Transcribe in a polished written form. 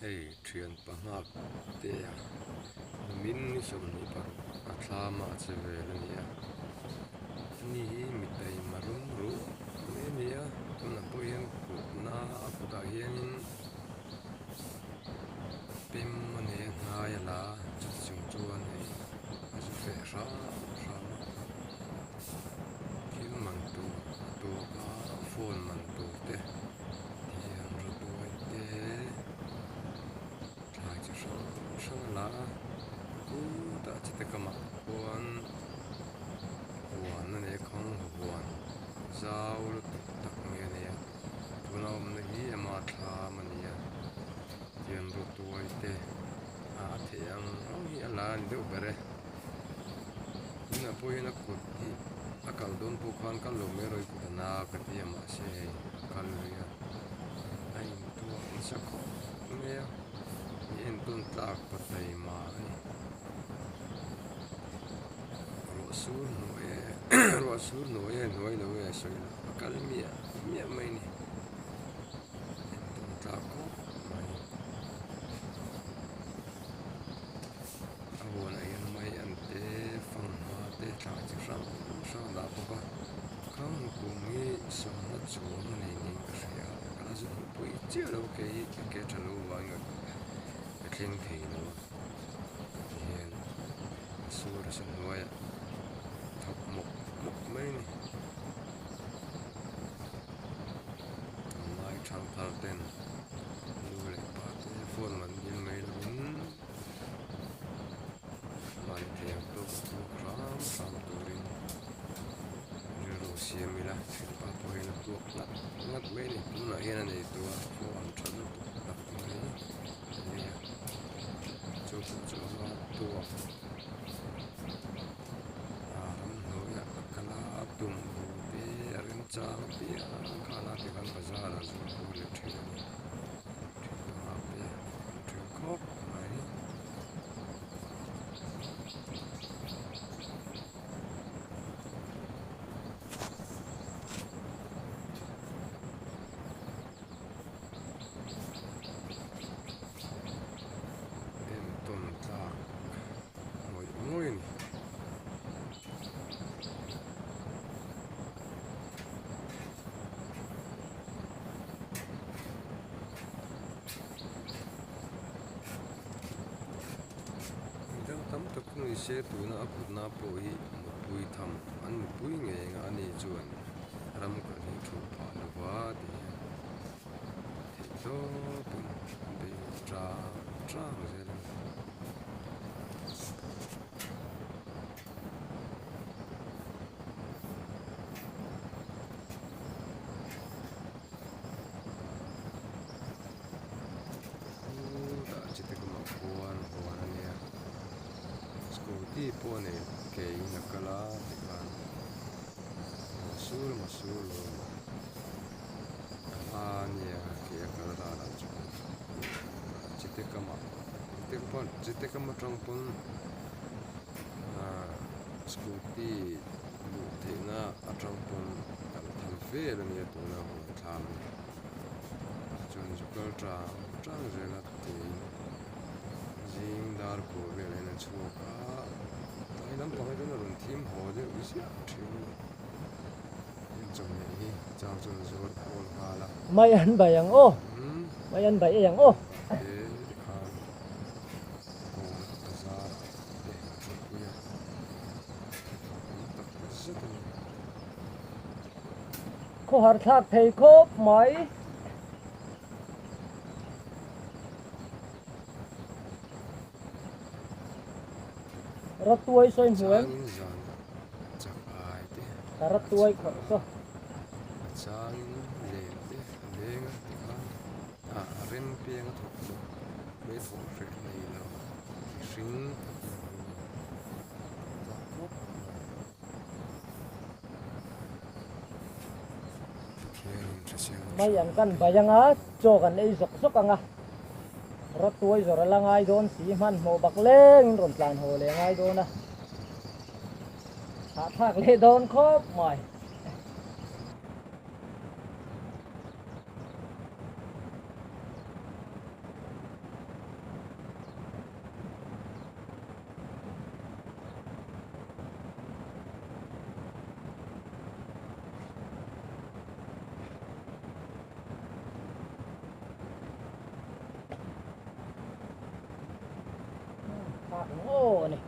Hei, thian pangak te min ni som ni par atlama chevela nia ni mitai marum ru me nia tuna poyan ku na aputa hianin pim mane ngaya la chung chuan hei asu fe ra ma kin man tu ka phone man tu te thian ru tuai te thai chi sang la ku ta chi te kama huan huan ne khong huan zau lu tak nge ne ya tuna om ne hi ama thla mania thian ru tuai te a thiang ong hi ala ni deuh bere na poina kut hi akal don pu khan kal lo me roi kutana ka ti ama se kal ria ai tu in sa kho me ya in tun tlak patai ma ni ro sur no e ro sur no e noi lo e so kal mi mai ni in tun tlak ko mai awon ai an mai an te fang ma te tla chi sang da pa ba kang ku mi som na chu nei ni ka ria kala zu pui chi lo ke thalo wa nga kling thei lo hian sur san noya thok mok mai ni mai thang thar ten lu le pa te phone man din mai lo man thiam to ram turin ru siamila thil pa poina tu ngat mai ni tuna hian nei tu phone than tu tak mai ni chu tu ram hoya kala tum te arin chang te khala te kan bazar a zu le thil ni ma pe thil khop mai em ton ta ngoi ni tam tak ni se tu na aput na po hi mu pui tham an mu pui nge nga ani chuan ram ka ni thu pha lo wa ti to pun be tra ze la da chi te ma huan ani ya scooty po ne ke na kala ti kan masul lo ania ke kala da la chu chite kama trong pun scooty lu te na atang pun al tham fe la ni tu na ho tham chun ju kal trang je la te jing dar ko ve le na chu ka ai lam pa ga na run thim ho de u sia thim trong này chào chun zor pol hala May an bayang o. May an bayang o. Ko har thak thei khop mai. Rat tuai soin huan. Rat tuai kho so. Chang le le nga ren piang thok lo be thok rek nei lo ring May an kan bayang a cho kan ei zok zok anga. Rat tuai zor la ngai don si man mo bak leng ron plan ho le ngai don a. Ha thak le don khop mai. โอ้นี่